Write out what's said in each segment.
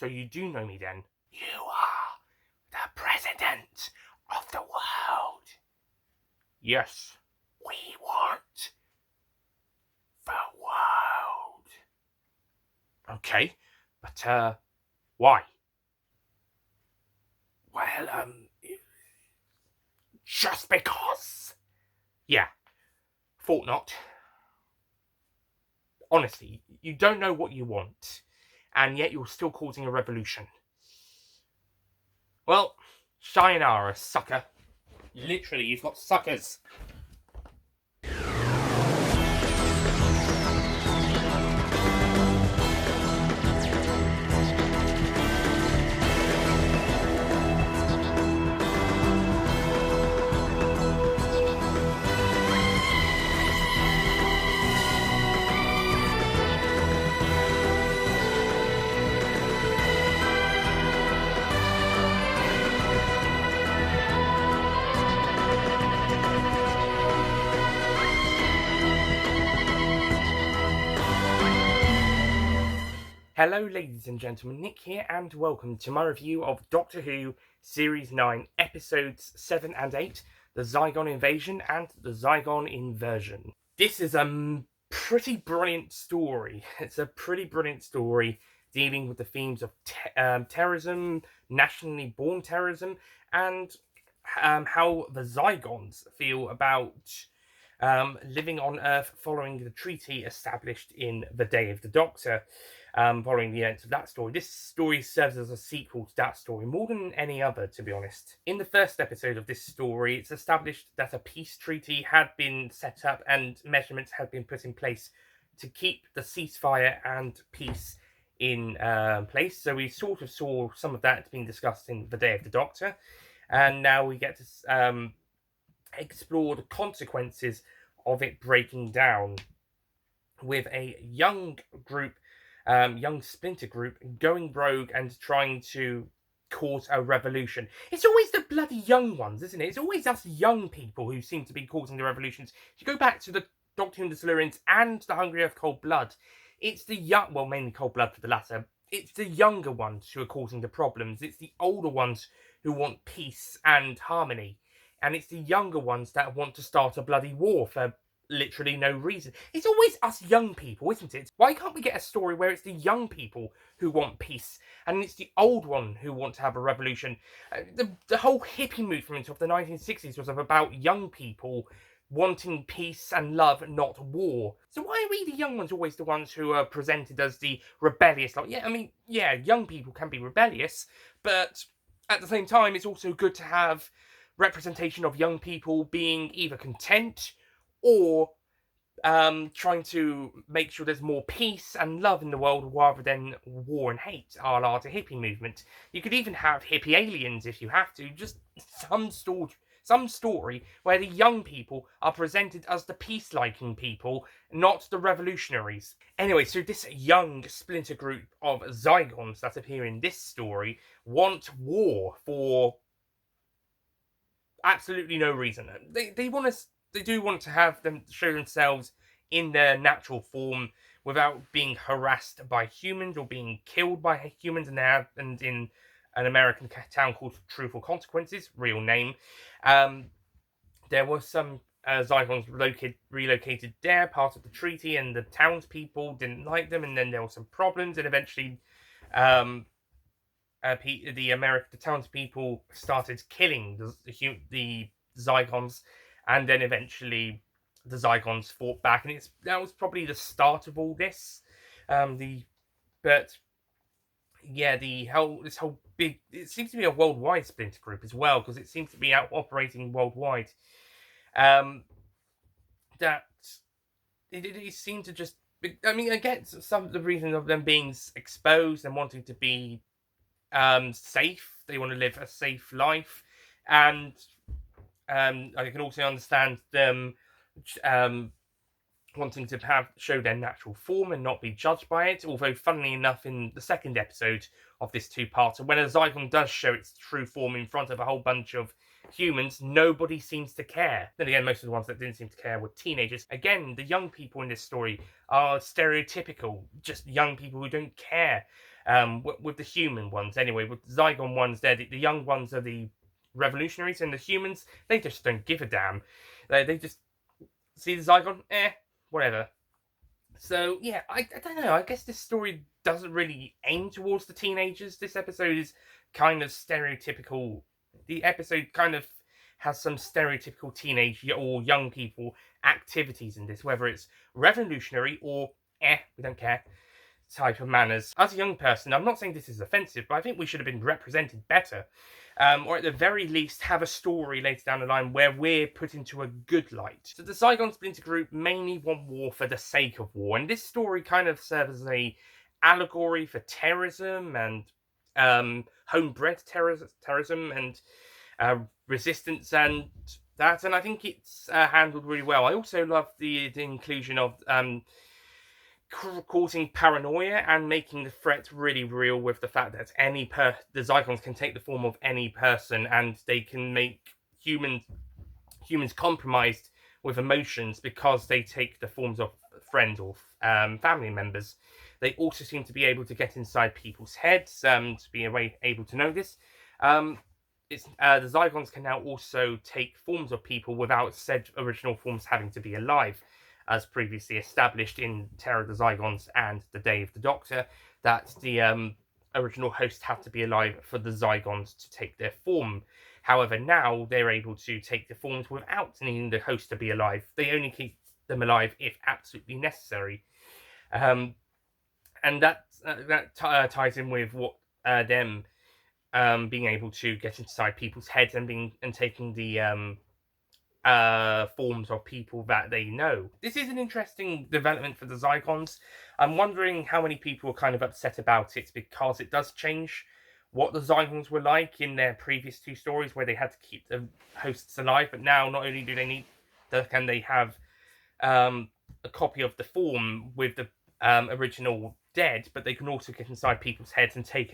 so you do know me then. You are the president of the world. Yes. We want the world. Okay, but, why? Well, just because. Yeah, thought not. Honestly, you don't know what you want, and yet you're still causing a revolution. Well, sayonara, sucker. Literally, you've got suckers. Hello ladies and gentlemen, Nick here and welcome to my review of Doctor Who Series 9, Episodes 7 and 8, the Zygon Invasion and the Zygon Inversion. This is a pretty brilliant story. It's a pretty brilliant story dealing with the themes of terrorism, nationally born terrorism, and how the Zygons feel about living on Earth following the treaty established in the Day of the Doctor. Following the events of that story. This story serves as a sequel to that story more than any other, to be honest. In the first episode of this story, it's established that a peace treaty had been set up and measurements had been put in place to keep the ceasefire and peace in place. So we sort of saw some of that being discussed in the Day of the Doctor. And now we get to explore the consequences of it breaking down with a young group, young splinter group going rogue and trying to cause a revolution. It's always the bloody young ones, isn't it? It's always us young people who seem to be causing the revolutions. If you go back to the Doctor Who and the Silurians and the Hungry Earth Cold Blood, it's the young, well, mainly Cold Blood for the latter, it's the younger ones who are causing the problems. It's the older ones who want peace and harmony. And it's the younger ones that want to start a bloody war for literally no reason. It's always us young people, isn't it? Why can't we get a story where it's the young people who want peace and it's the old one who want to have a revolution? The whole hippie movement of the 1960s was about young people wanting peace and love, not war. So why are we, the young ones, always the ones who are presented as the rebellious? Like, yeah, I mean, yeah, young people can be rebellious, but at the same time, it's also good to have representation of young people being either content or trying to make sure there's more peace and love in the world rather than war and hate, a la the hippie movement. You could even have hippie aliens if you have to, just some story where the young people are presented as the peace-liking people, not the revolutionaries. Anyway, so this young splinter group of Zygons that appear in this story want war for absolutely no reason. They do want to have them show themselves in their natural form without being harassed by humans or being killed by humans, and in an American town called Truthful Consequences, real name. There were some Zygons relocated there, part of the treaty, and the townspeople didn't like them, and then there were some problems, and eventually the townspeople started killing the Zygons, and then eventually the Zygons fought back, and that was probably the start of all this. This whole big, it seems to be a worldwide splinter group as well, because it seems to be out operating worldwide. That it seemed to just, I mean, again, some of the reason of them being exposed and wanting to be safe, they want to live a safe life, and I can also understand them wanting to show their natural form and not be judged by it. Although, funnily enough, in the second episode of this two-parter, when a Zygon does show its true form in front of a whole bunch of humans, nobody seems to care. Then again, most of the ones that didn't seem to care were teenagers. Again, the young people in this story are stereotypical, just young people who don't care. With the human ones, anyway, with the Zygon ones, the young ones are the revolutionaries, and the humans, they just don't give a damn. They just see the Zygon, whatever. So yeah, I don't know. I guess this story doesn't really aim towards the teenagers. This episode is kind of stereotypical. The episode kind of has some stereotypical teenage or young people activities in this, whether it's revolutionary or we don't care type of manners. As a young person, I'm not saying this is offensive, but I think we should have been represented better. Or at the very least have a story later down the line where we're put into a good light. So the Zygon Splinter Group mainly want war for the sake of war, and this story kind of serves as a allegory for terrorism and homebred terrorism and resistance and that, and I think it's handled really well. I also love the inclusion of causing paranoia and making the threat really real, with the fact that the Zygons can take the form of any person, and they can make humans compromised with emotions because they take the forms of friends or family members. They also seem to be able to get inside people's heads, to be able to know this. The Zygons can now also take forms of people without said original forms having to be alive, as previously established in Terror of the Zygons and The Day of the Doctor, that the original host had to be alive for the Zygons to take their form. However, now they're able to take the forms without needing the host to be alive. They only keep them alive if absolutely necessary. And that ties in with what them being able to get inside people's heads and taking the forms of people that they know. This is an interesting development for the Zygons. I'm wondering how many people are kind of upset about it, because it does change what the Zygons were like in their previous two stories, where they had to keep the hosts alive, but now not only do they need can they have a copy of the form with the original dead, but they can also get inside people's heads and take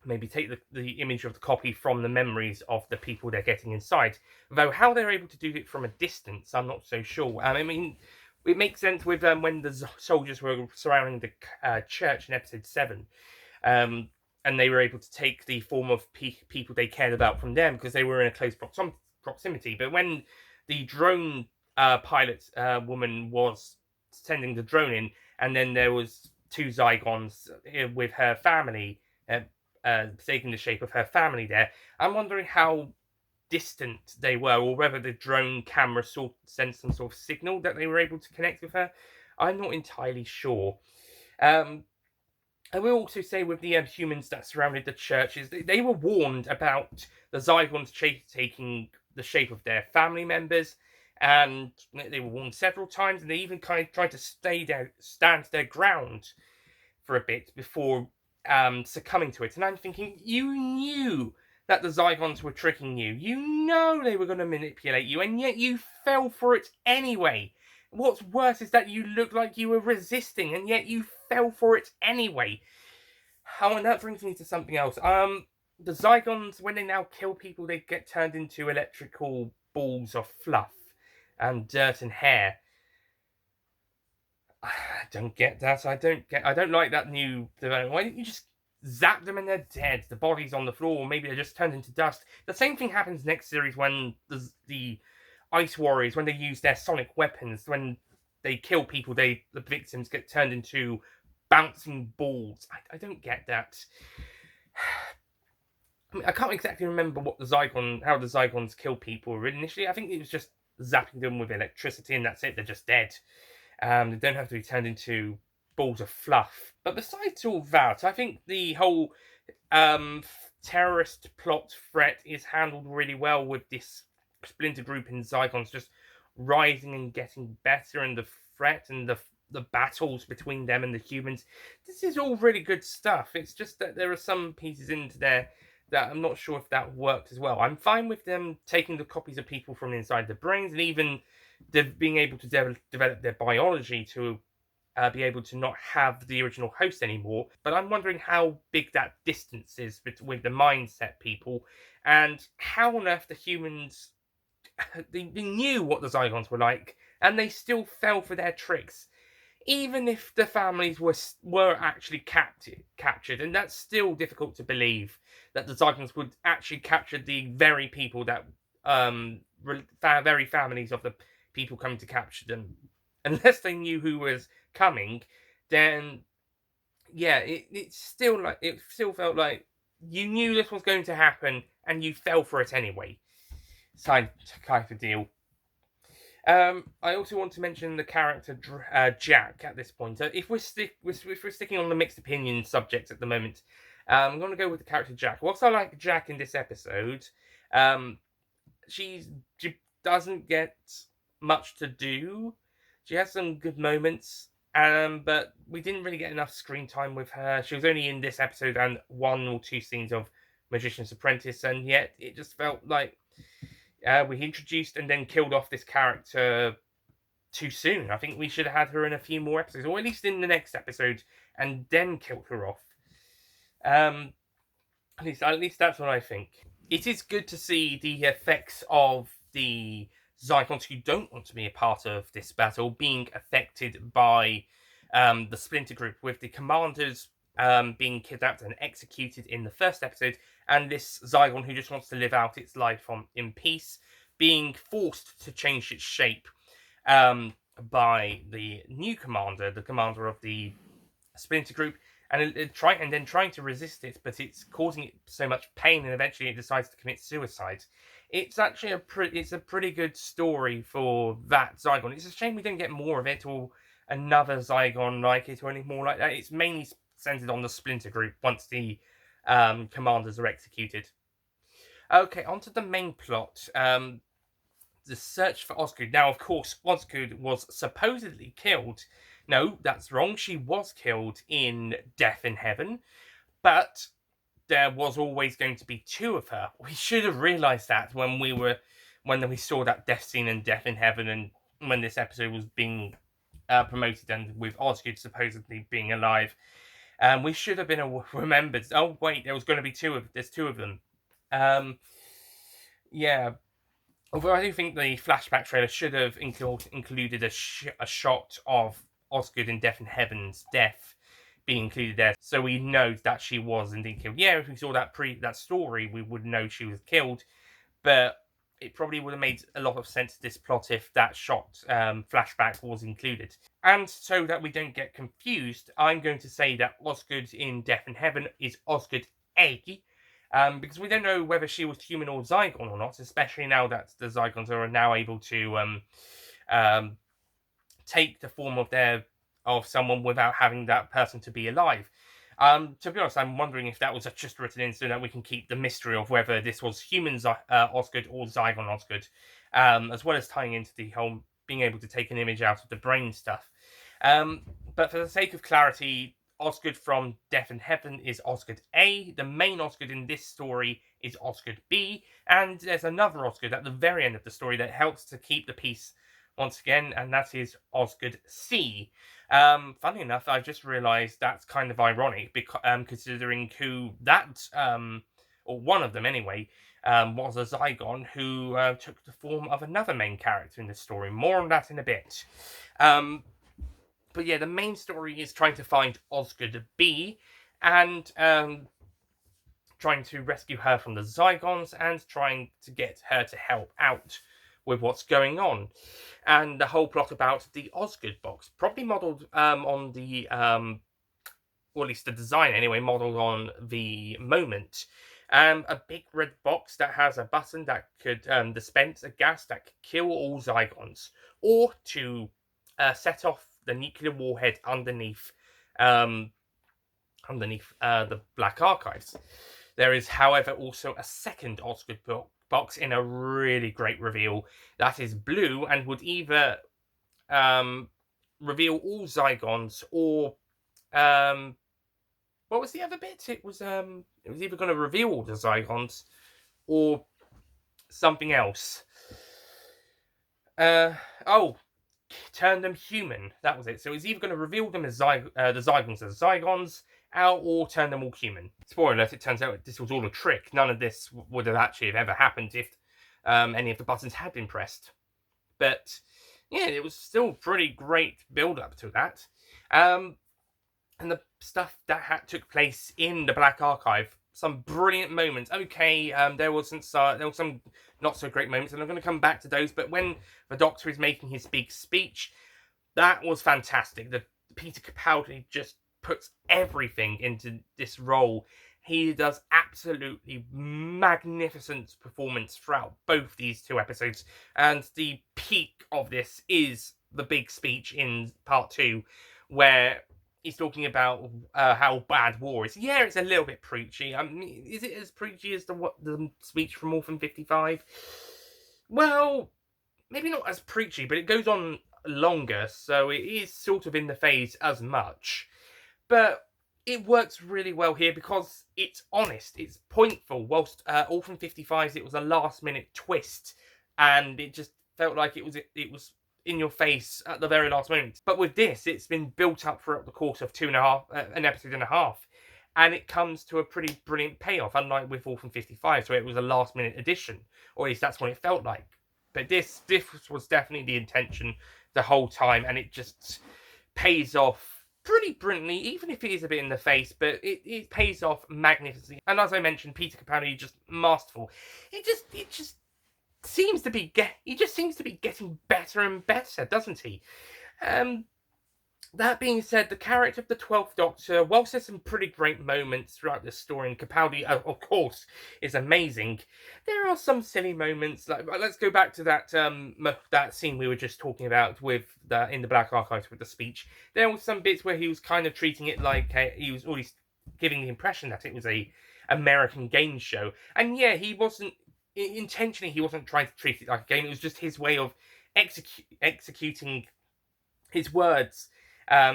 maybe take the image of the copy from the memories of the people they're getting inside. Though how they're able to do it from a distance, I'm not so sure. I mean, it makes sense with when the soldiers were surrounding the church in episode 7. And they were able to take the form of people they cared about from them because they were in a close proximity. But when the drone pilot woman was sending the drone in, and then there was 2 Zygons with her family, taking the shape of her family there, I'm wondering how distant they were, or whether the drone camera sent some sort of signal that they were able to connect with her. I'm not entirely sure. I will also say with the humans that surrounded the churches, they were warned about the Zygons taking the shape of their family members, and they were warned several times, and they even kind of tried to stand their ground for a bit before succumbing to it. And I'm thinking, you knew that the Zygons were tricking you. You know they were going to manipulate you, and yet you fell for it anyway. What's worse is that you looked like you were resisting, and yet you fell for it anyway. Oh, and that brings me to something else. The Zygons, when they now kill people, they get turned into electrical balls of fluff and dirt and hair. I don't get that. I don't like that new development. Why didn't you just zap them and they're dead? The body's on the floor. Maybe they're just turned into dust. The same thing happens next series when the Ice Warriors, when they use their sonic weapons, when they kill people, the victims get turned into bouncing balls. I don't get that. I mean, I can't exactly remember how the Zygons kill people initially. I think it was just zapping them with electricity, and that's it. They're just dead. They don't have to be turned into balls of fluff. But besides all that, I think the whole terrorist plot threat is handled really well, with this splinter group in Zygons just rising and getting better, and the threat and the battles between them and the humans. This is all really good stuff. It's just that there are some pieces into there that I'm not sure if that worked as well. I'm fine with them taking the copies of people from inside the brains, and even being able to develop their biology to be able to not have the original host anymore. But I'm wondering how big that distance is with the mindset people, and how on earth the humans they knew what the Zygons were like, and they still fell for their tricks, even if the families were actually captured, and that's still difficult to believe that the Zygons would actually capture the very people that very families of the people coming to capture them, unless they knew who was coming. Then yeah, it still felt like you knew this was going to happen and you fell for it anyway. Kind of deal. I also want to mention the character Jack at this point. If we're sticking on the mixed opinion subject at the moment, I'm going to go with the character Jack. Whilst I like Jack in this episode, um, she doesn't get much to do. She has some good moments, but we didn't really get enough screen time with her. She was only in this episode and 1 or 2 scenes of Magician's Apprentice, and yet it just felt like we introduced and then killed off this character too soon. I think we should have had her in a few more episodes, or at least in the next episode, and then killed her off. At least that's what I think. It is good to see the effects of the Zygons who don't want to be a part of this battle being affected by the Splinter Group, with the commanders being kidnapped and executed in the first episode, and this Zygon who just wants to live out its life in peace being forced to change its shape by the new commander, the commander of the Splinter Group, and then trying to resist it, but it's causing it so much pain, and eventually it decides to commit suicide. It's actually a pretty good story for that Zygon. It's a shame we don't get more of it, or another Zygon like it, or any more like that. It's mainly centered on the Splinter Group once the commanders are executed. Okay, onto the main plot. The search for Osgood. Now, of course, Osgood was supposedly killed. No, that's wrong. She was killed in Death in Heaven, but there was always going to be 2 of her. We should have realised that when we saw that death scene in Death in Heaven, and when this episode was being promoted, and with Osgood supposedly being alive. We should have been remembered. Oh wait, there was going to be there's 2 of them. Yeah. Although I do think the flashback trailer should have included a shot of Osgood in Death in Heaven's death being included there, so we know that she was indeed killed. Yeah, if we saw that story, we would know she was killed, but it probably would have made a lot of sense to this plot if that shot flashback was included. And so that we don't get confused, I'm going to say that Osgood in Death in Heaven is Osgood A, because we don't know whether she was human or Zygon or not, especially now that the Zygons are now able to take the form of someone without having that person to be alive. To be honest, I'm wondering if that was just written in so that we can keep the mystery of whether this was human Osgood or Zygon Osgood, as well as tying into the whole being able to take an image out of the brain stuff. But for the sake of clarity, Osgood from Death in Heaven is Osgood A. The main Osgood in this story is Osgood B. And there's another Osgood at the very end of the story that helps to keep the peace once again, and that is Osgood C. Funny enough, I just realised that's kind of ironic, because considering who that, or one of them anyway, was a Zygon who took the form of another main character in the story. More on that in a bit. But yeah, the main story is trying to find Osgood B, and trying to rescue her from the Zygons, and trying to get her to help out with what's going on. And the whole plot about the Osgood box, probably modelled on the, or at least the design anyway, modelled on the Moment. A big red box that has a button that could dispense a gas that could kill all Zygons, or to set off the nuclear warhead underneath the Black Archives. There is, however, also a second Osgood box in a really great reveal that is blue and would either reveal all Zygons, or what was the other bit? It was either going to reveal all the Zygons or something else. turn them human. That was it. So it's either going to reveal them as the Zygons as Zygons out, or turn them all human. Spoiler alert, it turns out this was all a trick. None of this would have actually have ever happened if any of the buttons had been pressed. But yeah, it was still pretty great build up to that. And the stuff that took place in the Black Archive, some brilliant moments. Okay, there was some not so great moments, and I'm going to come back to those. But when the Doctor is making his big speech, that was fantastic. The Peter Capaldi just puts everything into this role. He does absolutely magnificent performance throughout both these two episodes, and the peak of this is the big speech in part 2, where he's talking about how bad war is. Yeah, it's a little bit preachy. I mean, is it as preachy as the speech from Orphan 55? Well, maybe not as preachy, but it goes on longer, so it is sort of in the phase as much. But it works really well here because it's honest, it's pointful, whilst Orphan 55's it was a last minute twist, and it just felt like it was in your face at the very last moment. But with this, it's been built up throughout the course of an episode and a half, and it comes to a pretty brilliant payoff, unlike with Orphan 55, so it was a last minute addition, or at least that's what it felt like. But this was definitely the intention the whole time, and it just pays off pretty brilliantly, even if it is a bit in the face, but it pays off magnificently. And as I mentioned, Peter Capaldi just masterful. It just seems to be getting better and better, doesn't he? That being said, the character of the 12th Doctor, whilst there's some pretty great moments throughout this story, and Capaldi, of course, is amazing, there are some silly moments. Like, let's go back to that scene we were just talking about in the Black Archives with the speech. There were some bits where he was kind of treating it like he was always giving the impression that it was a American game show, and yeah, he wasn't intentionally. He wasn't trying to treat it like a game. It was just his way of executing his words.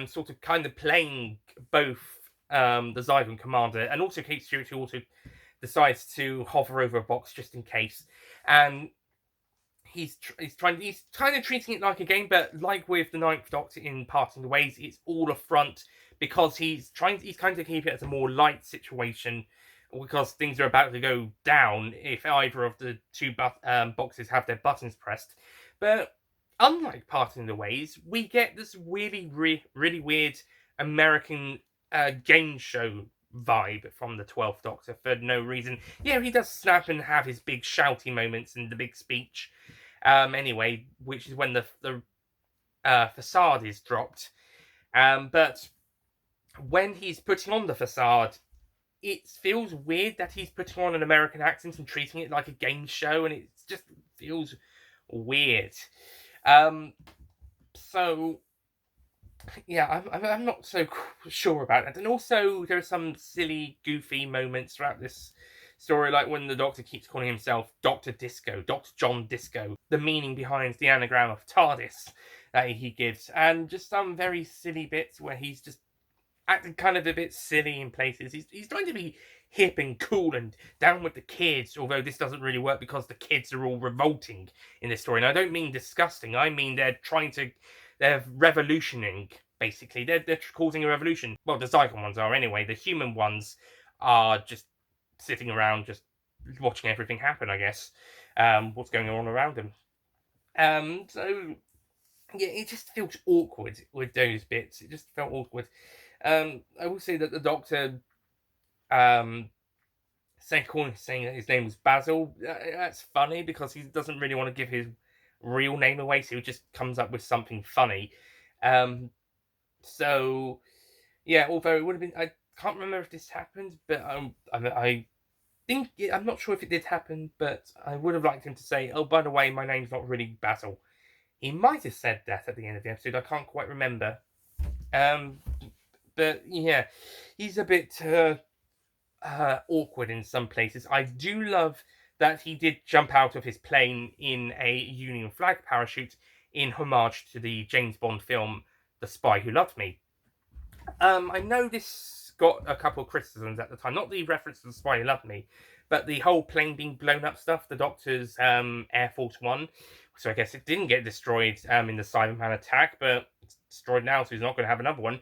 Sort of kind of playing both the Zygon Commander and also Kate Stewart, who also decides to hover over a box just in case. And he's kind of treating it like a game, but like with the Ninth Doctor in Parting the Ways, it's all a front because he's kind of keep it as a more light situation, because things are about to go down if either of the two boxes have their buttons pressed. But unlike Parting the Ways, we get this really weird American game show vibe from the 12th Doctor for no reason. Yeah, he does snap and have his big shouty moments in the big speech. Anyway, which is when the facade is dropped. But when he's putting on the facade, it feels weird that he's putting on an American accent and treating it like a game show, and it just feels weird. So yeah, I'm not so sure about it. And also there are some silly, goofy moments throughout this story, like when the Doctor keeps calling himself Dr. Disco, Dr. John Disco, the meaning behind the anagram of TARDIS that he gives, and just some very silly bits where he's just acting kind of a bit silly in places. He's trying to be hip and cool and down with the kids, although this doesn't really work because the kids are all revolting in this story. And I don't mean disgusting, I mean they're revolutioning, basically. They're causing a revolution. Well, the Zygon ones are anyway. The human ones are just sitting around, just watching everything happen, I guess. What's going on around them. So yeah, it just feels awkward with those bits. It just felt awkward. I will say that the Doctor saying that his name was Basil, that's funny because he doesn't really want to give his real name away, so he just comes up with something funny. So yeah, although it would have been, I can't remember if this happened, but I think I'm not sure if it did happen, but I would have liked him to say, "Oh, by the way, my name's not really Basil." He might have said that at the end of the episode. I can't quite remember. But yeah, he's a bit awkward in some places. I do love that he did jump out of his plane in a Union flag parachute in homage to the James Bond film The Spy Who Loved Me. I know this got a couple of criticisms at the time, not the reference to The Spy Who Loved Me, but the whole plane being blown up stuff, the Doctor's Air Force One, So I guess it didn't get destroyed in the Cyberman attack, but it's destroyed now, so he's not going to have another one.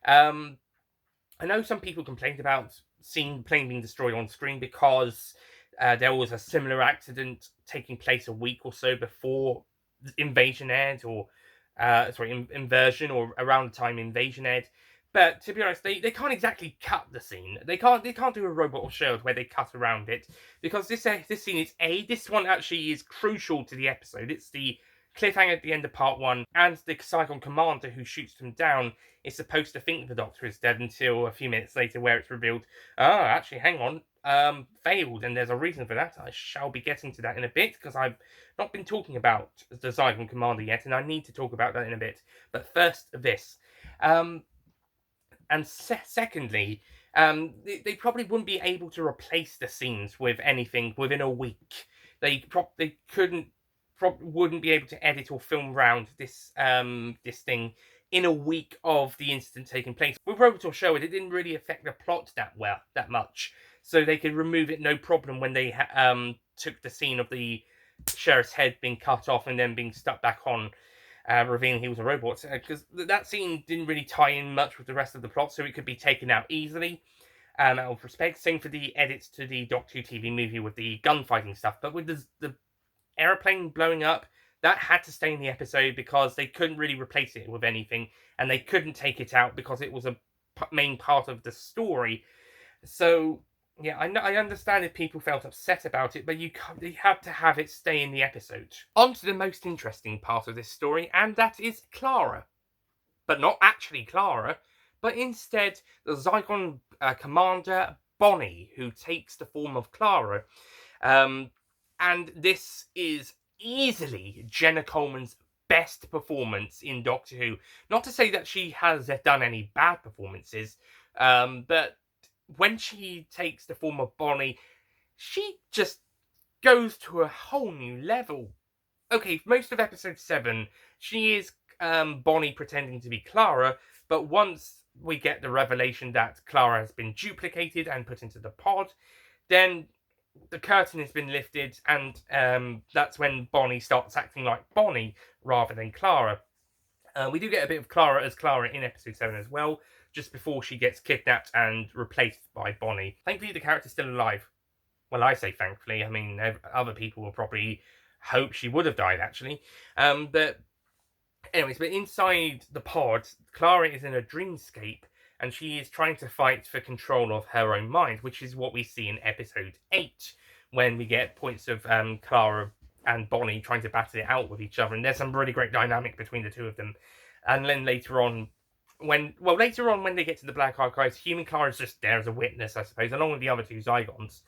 I know some people complained about seeing the plane being destroyed on screen because there was a similar accident taking place a week or so before Invasion aired, or Inversion, or around the time Invasion aired. But to be honest, they can't exactly cut the scene. They can't do a robot or shield where they cut around it, because this scene is this one actually is crucial to the episode. It's the cliffhanger at the end of part 1, and the Zygon commander who shoots them down is supposed to think the Doctor is dead until a few minutes later, where it's revealed, actually, hang on, failed, and there's a reason for that. I shall be getting to that in a bit, because I've not been talking about the Zygon commander yet, and I need to talk about that in a bit. But first, this. And secondly, they probably wouldn't be able to replace the scenes with anything within a week. They wouldn't be able to edit or film around this thing in a week of the incident taking place. With Robotor Sherwood, it didn't really affect the plot that much, so they could remove it no problem when they took the scene of the sheriff's head being cut off and then being stuck back on, revealing he was a robot, because that scene didn't really tie in much with the rest of the plot, so it could be taken out easily, out of respect. Same for the edits to the Doctor Who TV movie with the gunfighting stuff, but with the aeroplane blowing up, that had to stay in the episode because they couldn't really replace it with anything, and they couldn't take it out because it was a main part of the story. So yeah, I understand if people felt upset about it, but you have to have it stay in the episode. On to the most interesting part of this story, and that is Clara. But not actually Clara, but instead the Zygon commander, Bonnie, who takes the form of Clara. And this is easily Jenna Coleman's best performance in Doctor Who. Not to say that she has done any bad performances, but when she takes the form of Bonnie, she just goes to a whole new level. Okay, most of episode 7, she is Bonnie pretending to be Clara, but once we get the revelation that Clara has been duplicated and put into the pod, then the curtain has been lifted, and that's when Bonnie starts acting like Bonnie rather than Clara. We do get a bit of Clara as Clara in episode 7 as well, just before she gets kidnapped and replaced by Bonnie. Thankfully, the character's still alive. Well, I say thankfully. I mean, other people will probably hope she would have died, actually. But anyways, but inside the pod, Clara is in a dreamscape, and she is trying to fight for control of her own mind, which is what we see in episode 8, when we get points of Clara and Bonnie trying to battle it out with each other, and there's some really great dynamic between the two of them. And then later on, when they get to the Black Archives, human Clara is just there as a witness, I suppose, along with the other two Zygons,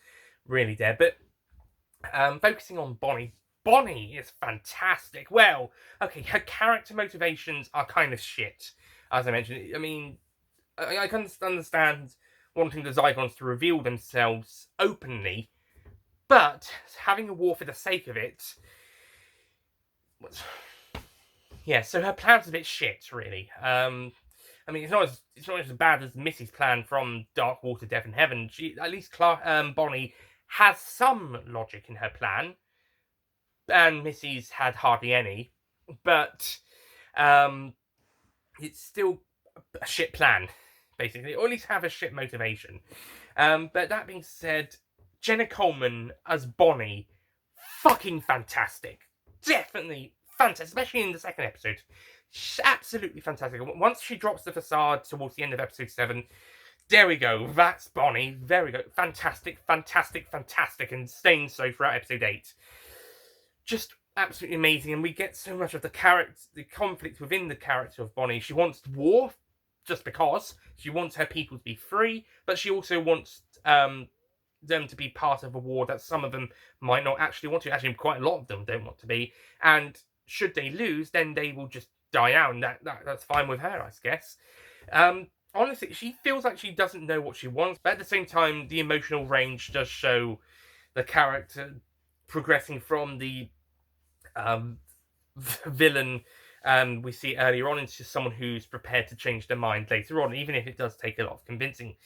really there. But focusing on Bonnie, Bonnie is fantastic. Well, okay, her character motivations are kind of shit, as I mentioned. I mean, I can understand wanting the Zygons to reveal themselves openly, but having a war for the sake of it, yeah. So her plan's a bit shit, really. I mean, it's not as bad as Missy's plan from Dark Water, Death in Heaven. At least Bonnie has some logic in her plan, and Missy's had hardly any. But it's still a shit plan, basically, or at least have a shit motivation. But that being said, Jenna Coleman as Bonnie, fucking fantastic. Definitely fantastic, especially in the second episode. Absolutely fantastic. Once she drops the facade towards the end of episode 7, there we go. That's Bonnie. There we go. Fantastic, fantastic, fantastic, and staying so throughout episode 8. Just absolutely amazing, and we get so much of the conflict within the character of Bonnie. She wants war, just because. She wants her people to be free, but she also wants them to be part of a war that some of them might not actually want to. Actually, quite a lot of them don't want to be. And should they lose, then they will just die out, and that's fine with her, I guess. Honestly, she feels like she doesn't know what she wants, but at the same time, the emotional range does show the character progressing from the villain we see earlier on into someone who's prepared to change their mind later on, even if it does take a lot of convincing.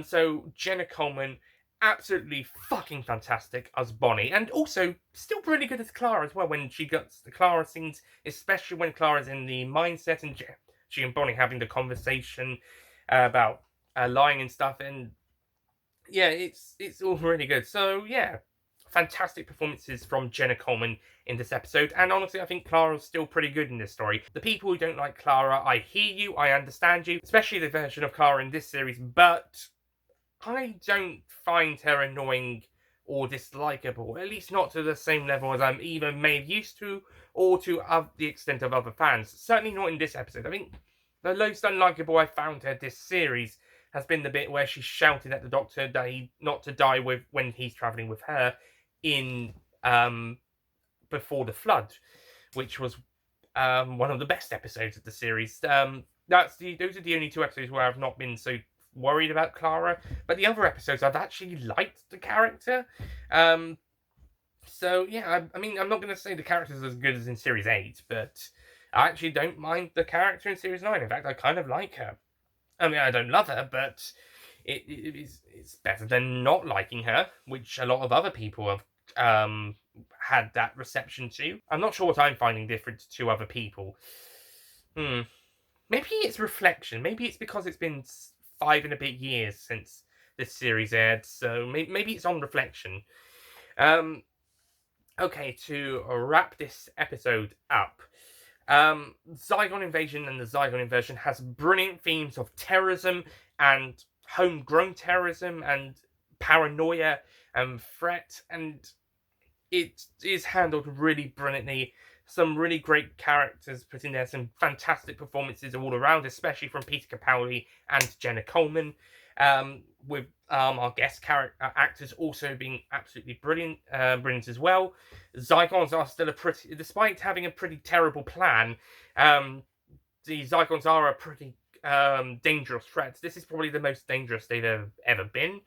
So Jenna Coleman, absolutely fucking fantastic as Bonnie, and also still pretty good as Clara as well when she gets the Clara scenes, especially when Clara's in the mindset and she and Bonnie having the conversation about lying and stuff, and yeah, it's all really good. So yeah, fantastic performances from Jenna Coleman in this episode, and honestly, I think Clara's still pretty good in this story. The people who don't like Clara, I hear you, I understand you, especially the version of Clara in this series, but I don't find her annoying or dislikable, at least not to the same level as I'm either made used to or to the extent of other fans. Certainly not in this episode. I think the most unlikable I found her this series has been the bit where she shouted at the Doctor that not to die with when he's travelling with her in Before the Flood, which was one of the best episodes of the series. Those are the only two episodes where I've not been so worried about Clara, but the other episodes I've actually liked the character. So yeah, I mean, I'm not going to say the character's as good as in Series 8, but I actually don't mind the character in Series 9. In fact, I kind of like her. I mean, I don't love her, but it's better than not liking her, which a lot of other people have had that reception to. I'm not sure what I'm finding different to other people. Maybe it's reflection. Maybe it's because it's been 5 and a bit years since this series aired, so maybe it's on reflection. Okay, to wrap this episode up, Zygon Invasion and the Zygon Inversion has brilliant themes of terrorism and homegrown terrorism and paranoia and threat, and it is handled really brilliantly. Some really great characters put in there, some fantastic performances all around, especially from Peter Capaldi and Jenna Coleman, with our guest actors also being absolutely brilliant as well. Zygons are still despite having a pretty terrible plan, the Zygons are a pretty dangerous threat. This is probably the most dangerous they've ever been,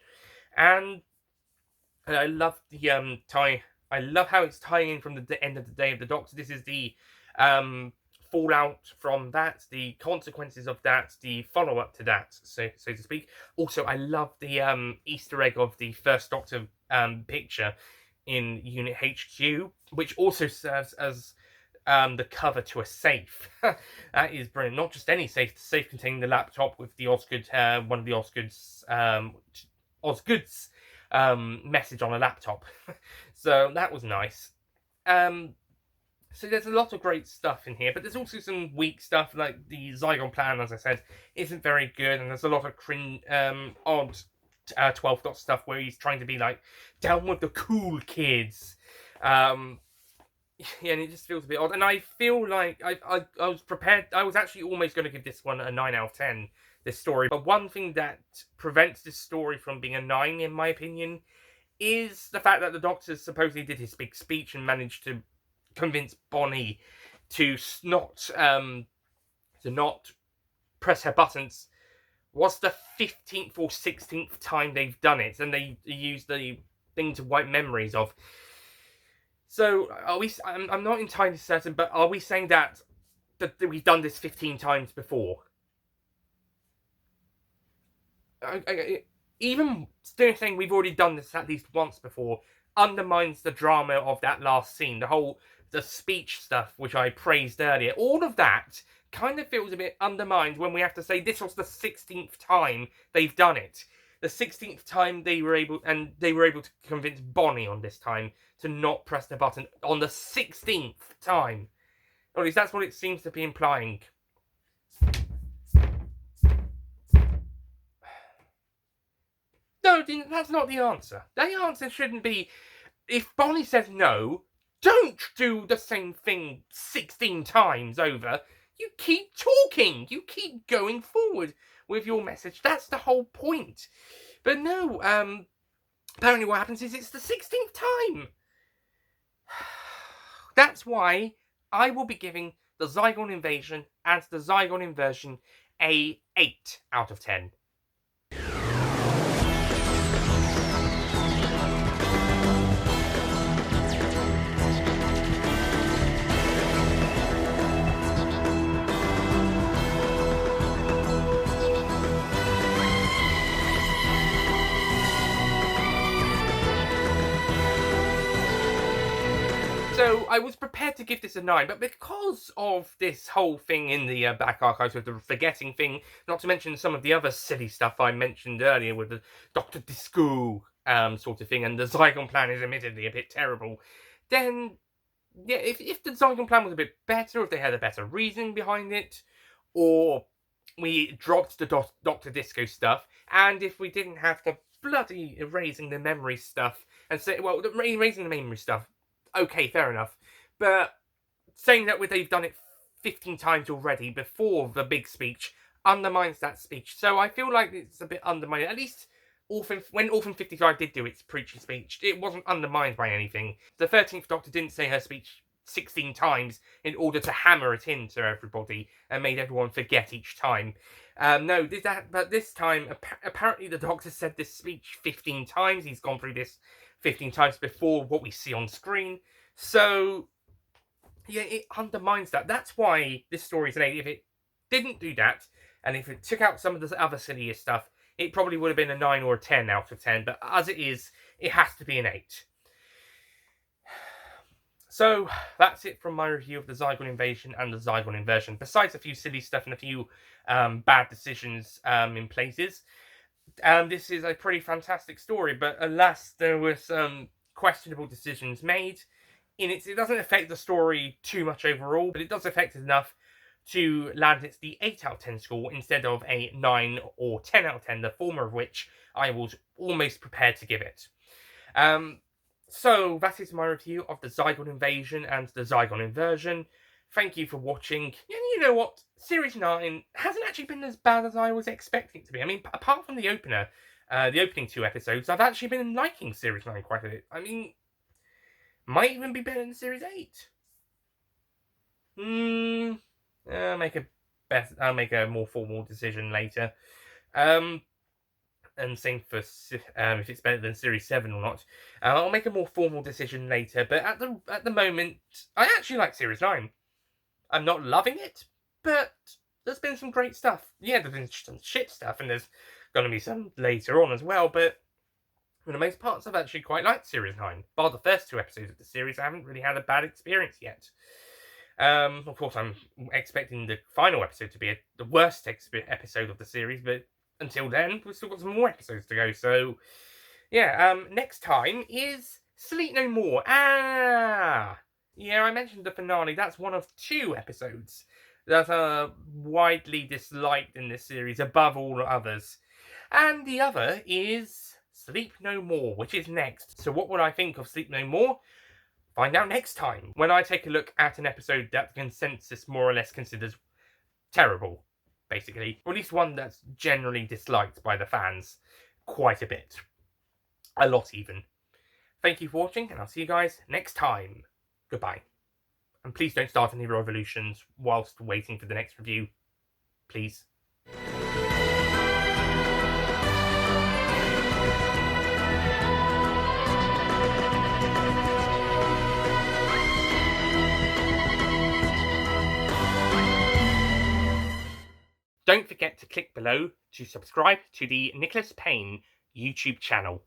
and I love the I love how it's tying in from the end of the Day of the Doctor. This is the fallout from that, the consequences of that, the follow-up to that, so to speak. Also, I love the Easter egg of the first Doctor picture in Unit HQ, which also serves as the cover to a safe. That is brilliant. Not just any safe, the safe containing the laptop with the Osgood, one of the Osgood's message on a laptop. So that was nice. So there's a lot of great stuff in here, but there's also some weak stuff, like the Zygon plan, as I said, isn't very good, and there's a lot of odd 12th Doctor stuff where he's trying to be like, down with the cool kids. Yeah, and it just feels a bit odd, and I feel like I was prepared. I was actually almost going to give this one a 9 out of 10, this story, but one thing that prevents this story from being a 9, in my opinion, is the fact that the Doctor supposedly did his big speech and managed to convince Bonnie to not press her buttons. Was the 15th or 16th time they've done it, and they used the thing to wipe memories of. So are we? I'm not entirely certain, but are we saying that we've done this 15 times before? Even saying we've already done this at least once before undermines the drama of that last scene. The speech stuff, which I praised earlier, all of that kind of feels a bit undermined when we have to say this was the 16th time they've done it. The 16th time they were able to convince Bonnie on this time to not press the button on the 16th time. Or at least that's what it seems to be implying. No, that's not the answer. The answer shouldn't be, if Bonnie says no, don't do the same thing 16 times over. You keep talking. You keep going forward with your message. That's the whole point. But no, apparently what happens is it's the 16th time. That's why I will be giving the Zygon Invasion and the Zygon Inversion a 8 out of 10. So I was prepared to give this a 9, but because of this whole thing in the back archives with the forgetting thing, not to mention some of the other silly stuff I mentioned earlier with the Dr. Disco sort of thing, and the Zygon plan is admittedly a bit terrible, then, yeah, if the Zygon plan was a bit better, if they had a better reason behind it, or we dropped the Dr. Disco stuff, and if we didn't have the bloody erasing the memory stuff, and say, well, erasing the memory stuff, okay, fair enough. But saying that they've done it 15 times already before the big speech undermines that speech. So I feel like it's a bit undermined. At least when Orphan 55 did do its preachy speech, it wasn't undermined by anything. The 13th Doctor didn't say her speech 16 times in order to hammer it into everybody and made everyone forget each time. No, but this time, apparently the Doctor said this speech 15 times. He's gone through this 15 times before what we see on screen. So, yeah, it undermines that. That's why this story's an 8. If it didn't do that, and if it took out some of the other silliest stuff, it probably would have been a 9 or a 10 out of 10. But as it is, it has to be an 8. So, that's it from my review of the Zygon Invasion and the Zygon Inversion. Besides a few silly stuff and a few bad decisions in places. This is a pretty fantastic story, but alas, there were some questionable decisions made in it. It doesn't affect the story too much overall, but it does affect it enough to land it the 8 out of 10 score instead of a 9 or 10 out of 10, the former of which I was almost prepared to give it. So that is my review of the Zygon Invasion and the Zygon Inversion. Thank you for watching. And you know what? Series 9 hasn't actually been as bad as I was expecting it to be. I mean, apart from the opener, the opening 2 episodes, I've actually been liking Series 9 quite a bit. I mean, might even be better than Series 8. I'll make a more formal decision later. And same for if it's better than Series 7 or not. I'll make a more formal decision later. But at the moment, I actually like Series 9. I'm not loving it, but there's been some great stuff. Yeah, there's been some shit stuff, and there's going to be some later on as well, but for the most parts, I've actually quite liked Series 9. Bar the first 2 episodes of the series, I haven't really had a bad experience yet. Of course, I'm expecting the final episode to be the worst episode of the series, but until then, we've still got some more episodes to go, so yeah, next time is Sleep No More. Yeah, I mentioned the finale. That's one of 2 episodes that are widely disliked in this series above all others. And the other is Sleep No More, which is next. So what would I think of Sleep No More? Find out next time, when I take a look at an episode that the consensus more or less considers terrible, basically. Or at least one that's generally disliked by the fans quite a bit. A lot, even. Thank you for watching, and I'll see you guys next time. Goodbye. And please don't start any revolutions whilst waiting for the next review. Please. Don't forget to click below to subscribe to the Nicholas Payne YouTube channel.